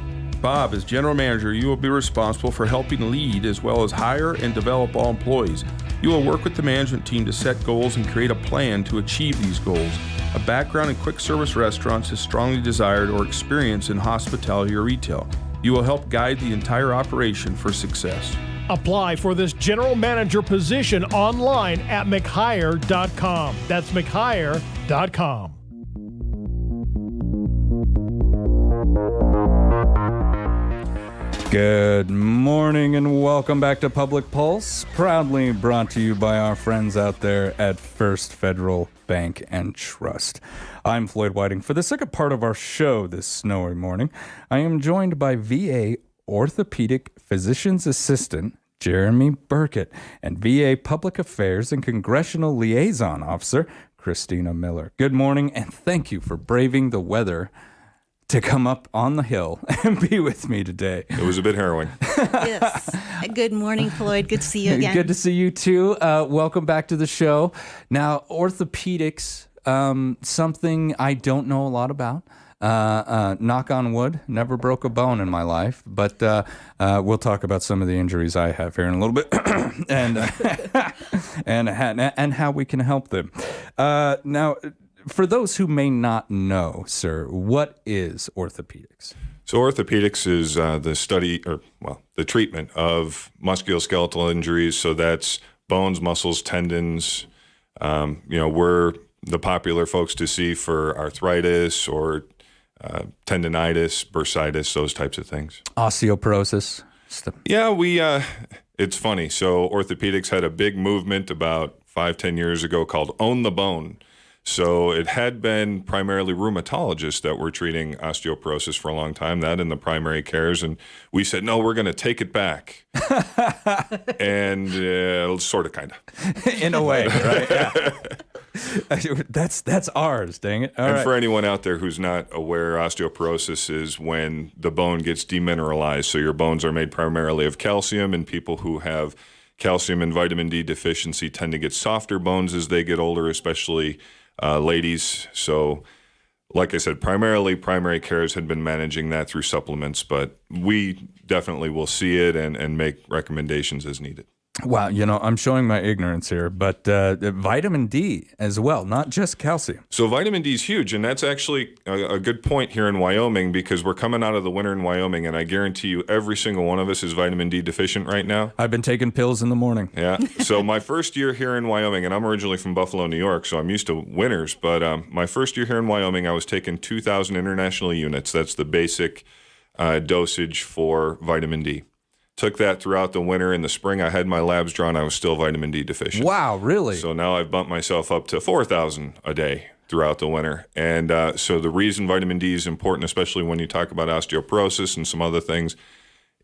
Speaker 19: Bob, as general manager, you will be responsible for helping lead as well as hire and develop all employees. You will work with the management team to set goals and create a plan to achieve these goals. A background in quick service restaurants is strongly desired or experience in hospitality or retail. You will help guide the entire operation for success.
Speaker 5: Apply for this general manager position online at mchire.com. That's mchire.com.
Speaker 10: Good morning and welcome back to Public Pulse, proudly brought to you by our friends out there at First Federal Bank and Trust. I'm Floyd Whiting. For the second part of our show this snowy morning, I am joined by VA Orthopedic Physician's Assistant Jeremy Burkett and VA Public Affairs and Congressional Liaison Officer Christina Miller. Good morning and thank you for braving the weather to come up on the hill and be with me today.
Speaker 12: It was a bit harrowing.
Speaker 20: Yes. Good morning, Floyd. Good to see you again.
Speaker 10: Good to see you too. Welcome back to the show. Now, orthopedics, something I don't know a lot about. Knock on wood, never broke a bone in my life, but we'll talk about some of the injuries I have here in a little bit and how we can help them. Now, for those who may not know, sir, what is orthopedics?
Speaker 12: So orthopedics is the study, the treatment of musculoskeletal injuries. So that's bones, muscles, tendons. We're the popular folks to see for arthritis or tendinitis, bursitis, those types of things.
Speaker 10: Osteoporosis.
Speaker 12: Yeah, it's funny. So orthopedics had a big movement about 5-10 years ago called Own the Bone. So it had been primarily rheumatologists that were treating osteoporosis for a long time, that in the primary cares. And we said, no, we're going to take it back. And sort of, kind of.
Speaker 10: In a way, right? Yeah. That's ours, dang it. All
Speaker 12: and
Speaker 10: right.
Speaker 12: For anyone out there who's not aware, osteoporosis is when the bone gets demineralized. So your bones are made primarily of calcium, and people who have calcium and vitamin D deficiency tend to get softer bones as they get older, especially ladies. So like I said, primarily primary cares had been managing that through supplements, but we definitely will see it and make recommendations as needed.
Speaker 10: Wow, I'm showing my ignorance here, but vitamin D as well, not just calcium.
Speaker 12: So vitamin D is huge, and that's actually a good point here in Wyoming because we're coming out of the winter in Wyoming, and I guarantee you every single one of us is vitamin D deficient right now.
Speaker 10: I've been taking pills in the morning.
Speaker 12: Yeah. So my first year here in Wyoming, and I'm originally from Buffalo, New York, so I'm used to winters, but my first year here in Wyoming, I was taking 2,000 international units. That's the basic dosage for vitamin D. Took that throughout the winter. In the spring, I had my labs drawn. I was still vitamin D deficient.
Speaker 10: Wow, really?
Speaker 12: So now I've bumped myself up to 4,000 a day throughout the winter. And so the reason vitamin D is important, especially when you talk about osteoporosis and some other things,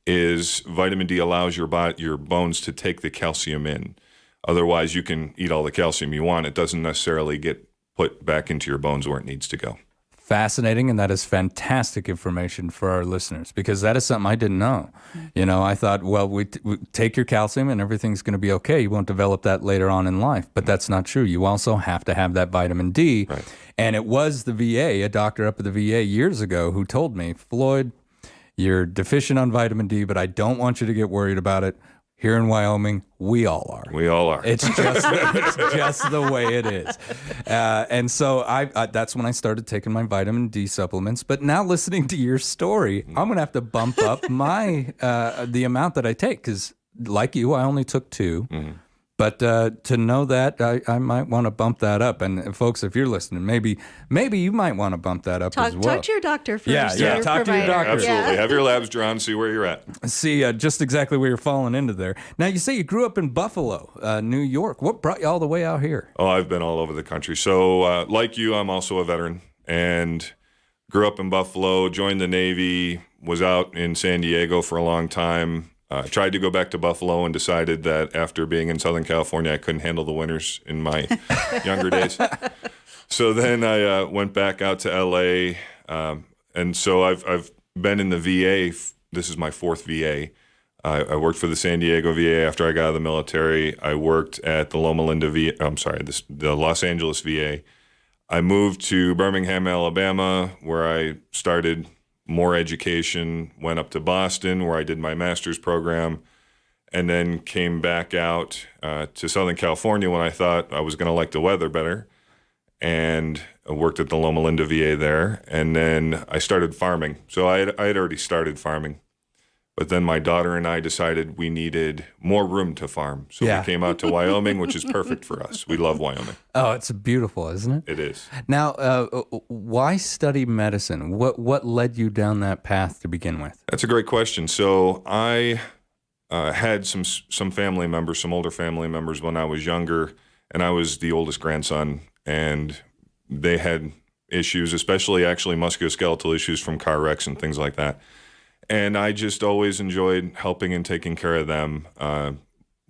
Speaker 12: is vitamin D allows your bones to take the calcium in. Otherwise, you can eat all the calcium you want. It doesn't necessarily get put back into your bones where it needs to go.
Speaker 10: Fascinating, and that is fantastic information for our listeners because that is something I didn't know. I thought, well, we take your calcium and everything's going to be okay. You won't develop that later on in life, but that's not true. You also have to have that vitamin D.
Speaker 12: Right.
Speaker 10: And it was the VA, a doctor up at the VA years ago who told me, Floyd, you're deficient on vitamin D, but I don't want you to get worried about it. Here in Wyoming, we all are.
Speaker 12: We all are.
Speaker 10: It's just the way it is. And so that's when I started taking my vitamin D supplements. But now listening to your story, I'm going to have to bump up my the amount that I take because, like you, I only took 2. Mm-hmm. But to know that, I might want to bump that up. And folks, if you're listening, maybe you might want to bump that up as well.
Speaker 20: Talk to your doctor first.
Speaker 10: Yeah, talk to your doctor.
Speaker 12: Absolutely. Yeah. Have your labs drawn, see where you're at.
Speaker 10: See just exactly where you're falling into there. Now, you say you grew up in Buffalo, New York. What brought you all the way out here?
Speaker 12: Oh, I've been all over the country. So like you, I'm also a veteran and grew up in Buffalo, joined the Navy, was out in San Diego for a long time. Tried to go back to Buffalo and decided that after being in Southern California, I couldn't handle the winters in my younger days. So then I went back out to L.A. And so I've been in the VA. This is my 4th VA. I worked for the San Diego VA after I got out of the military. I worked at the Loma Linda VA. The Los Angeles VA. I moved to Birmingham, Alabama, where I started
Speaker 21: more education, went up to Boston where I did my master's program, and then came back out to Southern California when I thought I was going to like the weather better, and I worked at the Loma Linda VA there, and then I started farming. So I had already started farming, but then my daughter and I decided we needed more room to farm. So we came out to Wyoming, which is perfect for us. We love Wyoming.
Speaker 10: Oh, it's beautiful, isn't it?
Speaker 21: It is.
Speaker 10: Now, why study medicine? What led you down that path to begin with?
Speaker 21: That's a great question. So I had some family members, some older family members when I was younger, and I was the oldest grandson, and they had issues, especially actually musculoskeletal issues from car wrecks and things like that. And I just always enjoyed helping and taking care of them.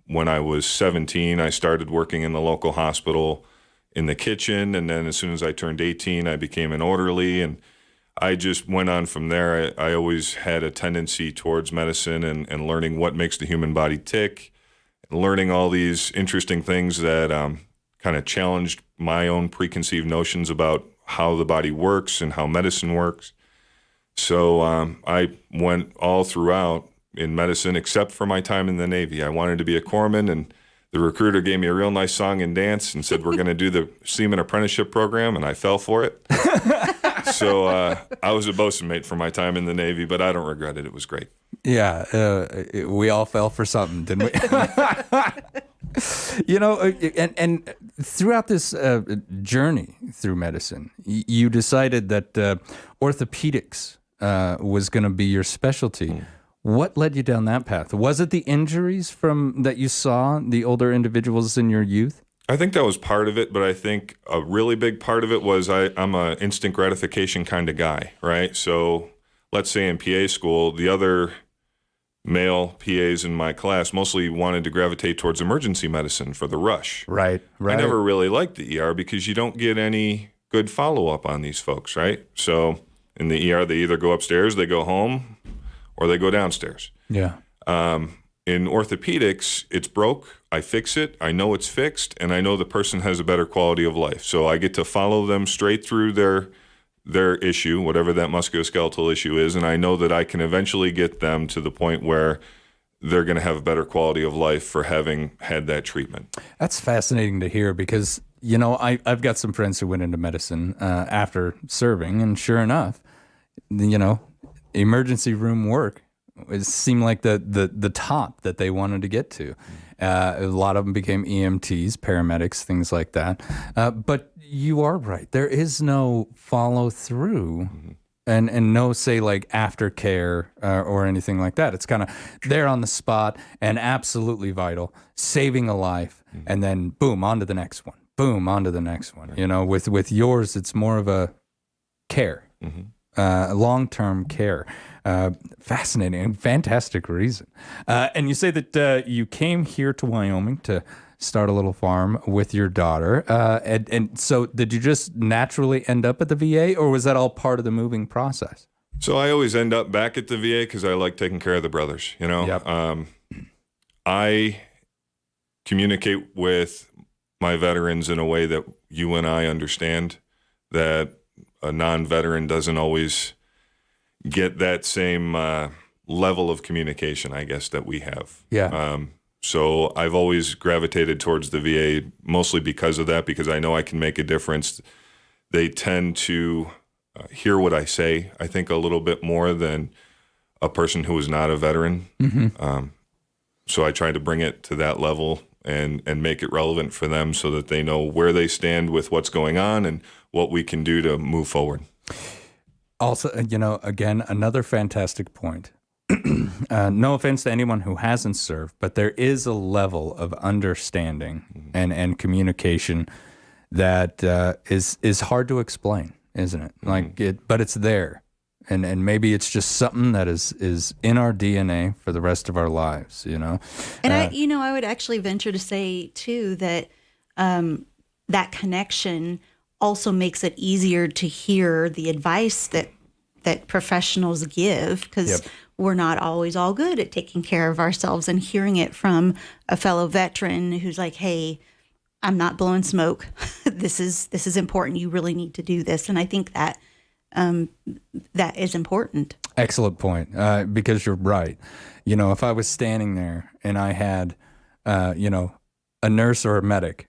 Speaker 21: When I was 17, I started working in the local hospital in the kitchen, and then as soon as I turned 18, I became an orderly, and I just went on from there. I always had a tendency towards medicine and learning what makes the human body tick, and learning all these interesting things that kind of challenged my own preconceived notions about how the body works and how medicine works. So I went all throughout in medicine except for my time in the Navy. I wanted to be a corpsman, and the recruiter gave me a real nice song and dance and said, we're going to do the Seaman Apprenticeship Program, and I fell for it. So I was a bosun mate for my time in the Navy, but I don't regret it. It was great.
Speaker 10: Yeah, we all fell for something, didn't we? And throughout this journey through medicine, you decided that orthopedics was going to be your specialty. What led you down that path? Was it the injuries that you saw the older individuals in your youth?
Speaker 21: I think that was part of it, but I think a really big part of it was I'm an instant gratification kind of guy, right? So let's say in PA school, the other male PAs in my class mostly wanted to gravitate towards emergency medicine for the rush.
Speaker 10: Right.
Speaker 21: I never really liked the ER because you don't get any good follow-up on these folks, right? So in the ER, they either go upstairs, they go home, or they go downstairs.
Speaker 10: Yeah.
Speaker 21: In orthopedics, it's broke, I fix it, I know it's fixed, and I know the person has a better quality of life. So I get to follow them straight through their issue, whatever that musculoskeletal issue is, and I know that I can eventually get them to the point where they're going to have a better quality of life for having had that treatment.
Speaker 10: That's fascinating to hear because, I've got some friends who went into medicine after serving, and sure enough, emergency room work, it seemed like the top that they wanted to get to. A lot of them became EMTs, paramedics, things like that. But you are right. There is no follow through and no, say, like aftercare or anything like that. It's kind of there on the spot and absolutely vital, saving a life, and then boom, on to the next one. Boom, on to the next one. With yours, it's more of a care. Long-term care. Fascinating and fantastic reason. And you say that you came here to Wyoming to start a little farm with your daughter. And so did you just naturally end up at the VA, or was that all part of the moving process?
Speaker 21: So I always end up back at the VA because I like taking care of the brothers,
Speaker 10: Yep.
Speaker 21: I communicate with my veterans in a way that you and I understand, that a non-veteran doesn't always get that same level of communication, I guess, that we have.
Speaker 10: Yeah.
Speaker 21: So I've always gravitated towards the VA mostly because of that, because I know I can make a difference. They tend to hear what I say, I think, a little bit more than a person who is not a veteran. So I try to bring it to that level and make it relevant for them so that they know where they stand with what's going on and what we can do to move forward.
Speaker 10: Also, again, another fantastic point. No offense to anyone who hasn't served, but there is a level of understanding and communication that is hard to explain, isn't it? But it's there. And maybe it's just something that is in our DNA for the rest of our lives, And
Speaker 20: I would actually venture to say too that that connection also makes it easier to hear the advice that professionals give, because we're not always all good at taking care of ourselves, and hearing it from a fellow veteran who's like, hey, I'm not blowing smoke. This is important. You really need to do this. And I think that that is important.
Speaker 10: Excellent point, because you're right. You know, if I was standing there and I had, a nurse or a medic,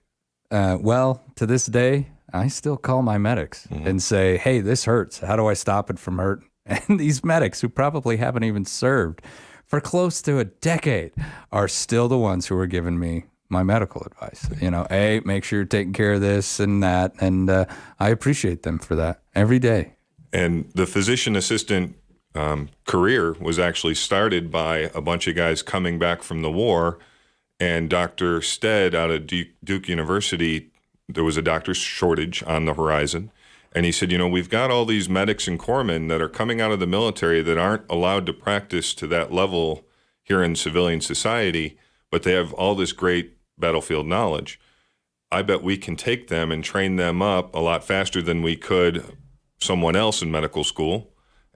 Speaker 10: well, to this day, I still call my medics and say, hey, this hurts. How do I stop it from hurting? And these medics, who probably haven't even served for close to a decade, are still the ones who are giving me my medical advice. You know, hey, make sure you're taking care of this and that. And I appreciate them for that every day.
Speaker 21: And the physician assistant career was actually started by a bunch of guys coming back from the war. And Dr. Stead out of Duke University, there was a doctor shortage on the horizon. And he said, you know, we've got all these medics and corpsmen that are coming out of the military that aren't allowed to practice to that level here in civilian society, but they have all this great battlefield knowledge. I bet we can take them and train them up a lot faster than we could someone else in medical school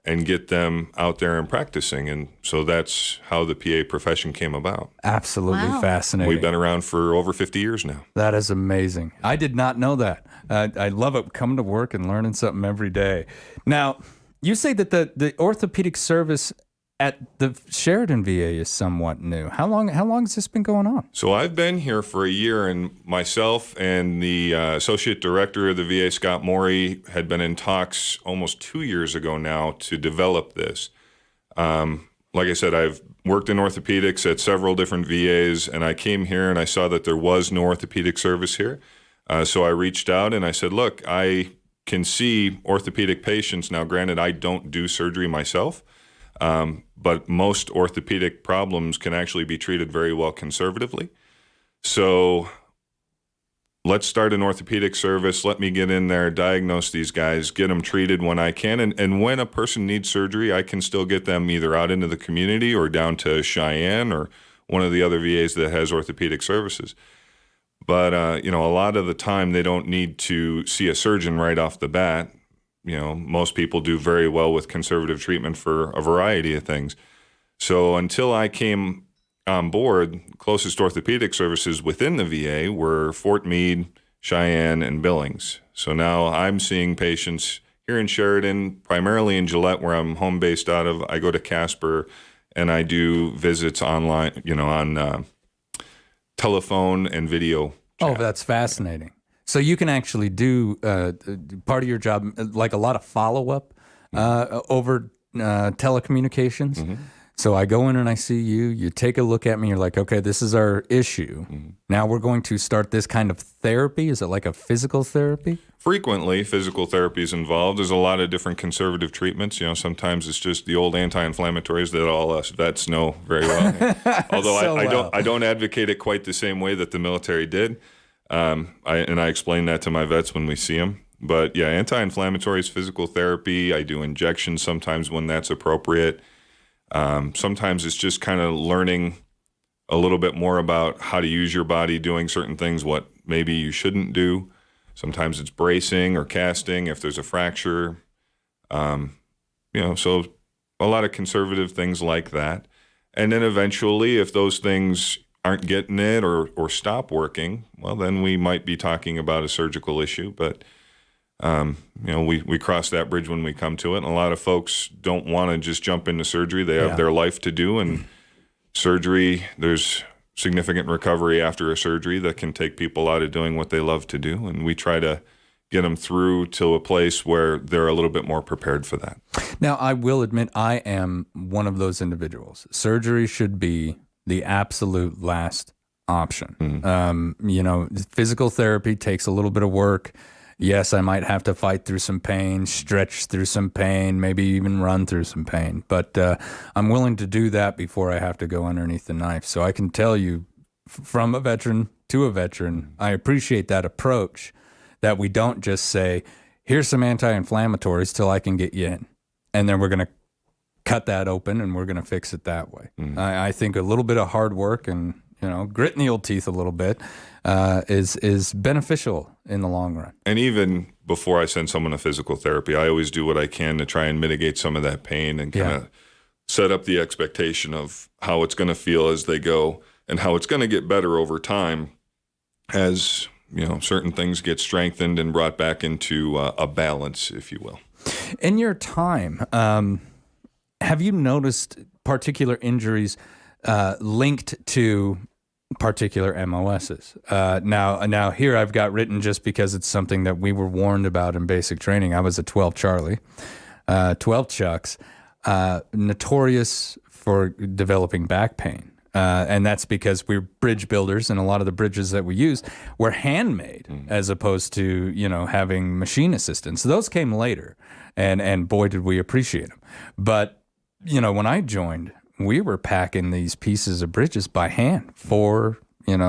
Speaker 21: and get them out there and practicing. And so that's how the PA profession came about.
Speaker 10: Absolutely fascinating.
Speaker 21: We've been around for over 50 years now.
Speaker 10: That is amazing. I did not know that. I love it, coming to work and learning something every day. Now, you say that the orthopedic service at the Sheridan VA is somewhat new. How long has this been going on?
Speaker 21: So I've been here for a year, and myself and the associate director of the VA, Scott Morey, had been in talks almost 2 years ago now to develop this. Like I said, I've worked in orthopedics at several different VAs, and I came here and I saw that there was no orthopedic service here. So I reached out and I said, look, I can see orthopedic patients. Now, granted, I don't do surgery myself, but most orthopedic problems can actually be treated very well conservatively. So let's start an orthopedic service. Let me get in there, diagnose these guys, get them treated when I can. And when a person needs surgery, I can still get them either out into the community or down to Cheyenne or one of the other VAs that has orthopedic services. But, a lot of the time they don't need to see a surgeon right off the bat. You know, most people do very well with conservative treatment for a variety of things. So until I came on board, closest orthopedic services within the VA were Fort Meade, Cheyenne, and Billings. So now I'm seeing patients here in Sheridan, primarily in Gillette, where I'm home based out of. I go to Casper, and I do visits online, on telephone and video chat.
Speaker 10: Oh, that's fascinating. So you can actually do part of your job, like a lot of follow-up over telecommunications. Mm-hmm. So I go in and I see you, you take a look at me, you're like, okay, this is our issue. Mm-hmm. Now we're going to start this kind of therapy. Is it like a physical therapy?
Speaker 21: Frequently, physical therapy is involved. There's a lot of different conservative treatments. Sometimes it's just the old anti-inflammatories that all us vets know very well. Although I don't advocate it quite the same way that the military did. I explain that to my vets when we see them. But yeah, anti-inflammatories, physical therapy. I do injections sometimes when that's appropriate. Sometimes it's just kind of learning a little bit more about how to use your body, doing certain things, what maybe you shouldn't do. Sometimes it's bracing or casting if there's a fracture. So a lot of conservative things like that. And then eventually, if those things aren't getting it or stop working, well, then we might be talking about a surgical issue. But, we cross that bridge when we come to it. And a lot of folks don't want to just jump into surgery. They have their life to do. And surgery, there's significant recovery after a surgery that can take people out of doing what they love to do. And we try to get them through to a place where they're a little bit more prepared for that.
Speaker 10: Now, I will admit I am one of those individuals. Surgery should be the absolute last option. Mm-hmm. Physical therapy takes a little bit of work. Yes, I might have to fight through some pain, stretch through some pain, maybe even run through some pain. But I'm willing to do that before I have to go underneath the knife. So I can tell you, from a veteran to a veteran, I appreciate that approach, that we don't just say, here's some anti-inflammatories till I can get you in. And then we're going to cut that open and we're going to fix it that way. Mm-hmm. I think a little bit of hard work and gritting the old teeth a little bit is beneficial in the long run.
Speaker 21: And even before I send someone to physical therapy, I always do what I can to try and mitigate some of that pain and kind of set up the expectation of how it's going to feel as they go and how it's going to get better over time as certain things get strengthened and brought back into a balance, if you will.
Speaker 10: In your time, have you noticed particular injuries linked to particular MOSs? Now here I've got written, just because it's something that we were warned about in basic training. I was a 12 Charlie, 12 Chucks, notorious for developing back pain. And that's because we're bridge builders, and a lot of the bridges that we use were handmade as opposed to, having machine assistance. Those came later, and boy, did we appreciate them. But, when I joined, we were packing these pieces of bridges by hand for,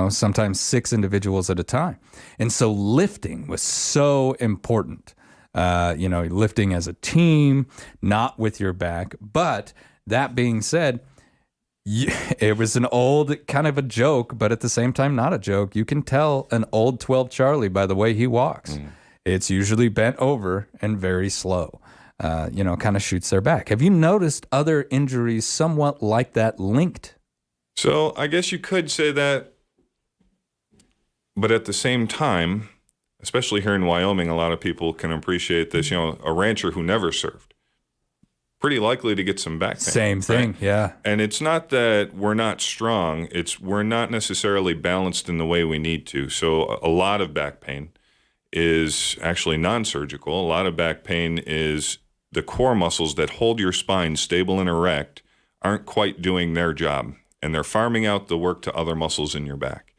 Speaker 10: sometimes 6 individuals at a time. And so lifting was so important, lifting as a team, not with your back. But that being said, it was an old kind of a joke, but at the same time, not a joke. You can tell an old 12 Charlie by the way he walks. It's usually bent over and very slow, kind of shoots their back. Have you noticed other injuries somewhat like that linked?
Speaker 21: So I guess you could say that, but at the same time, especially here in Wyoming, a lot of people can appreciate this. A rancher who never served, pretty likely to get some back pain.
Speaker 10: Same thing, right? Yeah.
Speaker 21: And it's not that we're not strong, it's we're not necessarily balanced in the way we need to. So a lot of back pain is actually non-surgical. A lot of back pain is the core muscles that hold your spine stable and erect aren't quite doing their job, and they're farming out the work to other muscles in your back.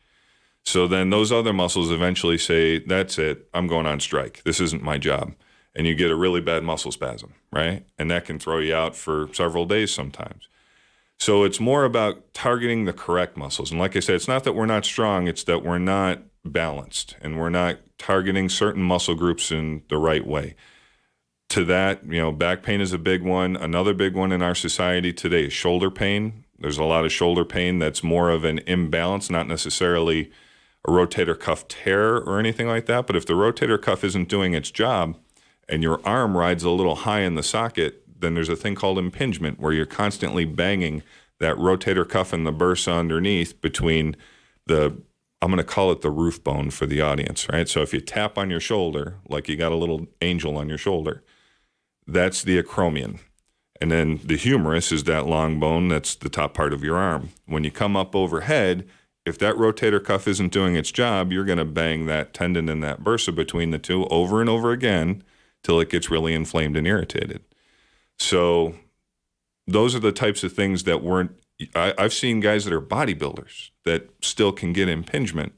Speaker 21: So then those other muscles eventually say, that's it, I'm going on strike. This isn't my job. And you get a really bad muscle spasm, right? And that can throw you out for several days sometimes. So it's more about targeting the correct muscles. And like I said, it's not that we're not strong, it's that we're not balanced and we're not targeting certain muscle groups in the right way. To that, back pain is a big one. Another big one in our society today is shoulder pain. There's a lot of shoulder pain that's more of an imbalance, not necessarily a rotator cuff tear or anything like that. But if the rotator cuff isn't doing its job, and your arm rides a little high in the socket, then there's a thing called impingement, where you're constantly banging that rotator cuff and the bursa underneath between I'm going to call it the roof bone for the audience, right? So if you tap on your shoulder, like you got a little angel on your shoulder, that's the acromion. And then the humerus is that long bone that's the top part of your arm. When you come up overhead, if that rotator cuff isn't doing its job, you're going to bang that tendon and that bursa between the two over and over again, till it gets really inflamed and irritated. So those are the types of things that I've seen guys that are bodybuilders that still can get impingement.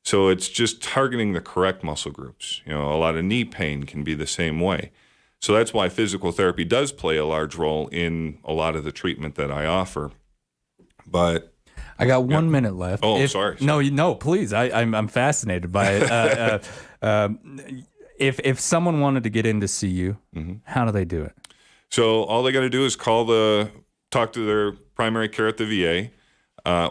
Speaker 21: So it's just targeting the correct muscle groups. A lot of knee pain can be the same way. So that's why physical therapy does play a large role in a lot of the treatment that I offer. But
Speaker 10: I got 1 minute left.
Speaker 21: Oh, sorry.
Speaker 10: No, please. I'm fascinated by it. If someone wanted to get in to see you, how do they do it?
Speaker 21: So all they got to do is talk to their primary care at the VA,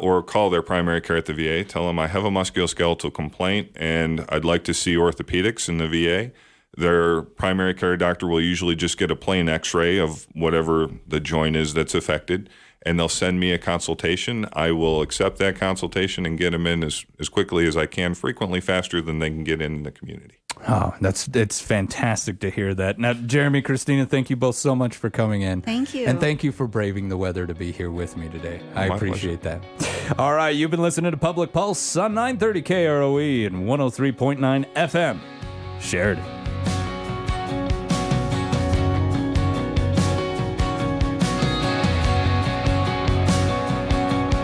Speaker 21: or call their primary care at the VA. Tell them I have a musculoskeletal complaint and I'd like to see orthopedics in the VA. Their primary care doctor will usually just get a plain X-ray of whatever the joint is that's affected, and they'll send me a consultation. I will accept that consultation and get them in as quickly as I can, frequently faster than they can get in the community.
Speaker 10: Oh, it's fantastic to hear that. Now, Jeremy, Christina, thank you both so much for coming in.
Speaker 20: Thank you.
Speaker 10: And thank you for braving the weather to be here with me today. I
Speaker 21: My
Speaker 10: appreciate that. All right, you've been listening to Public Pulse on 930 KROE and 103.9 FM. Sheridan.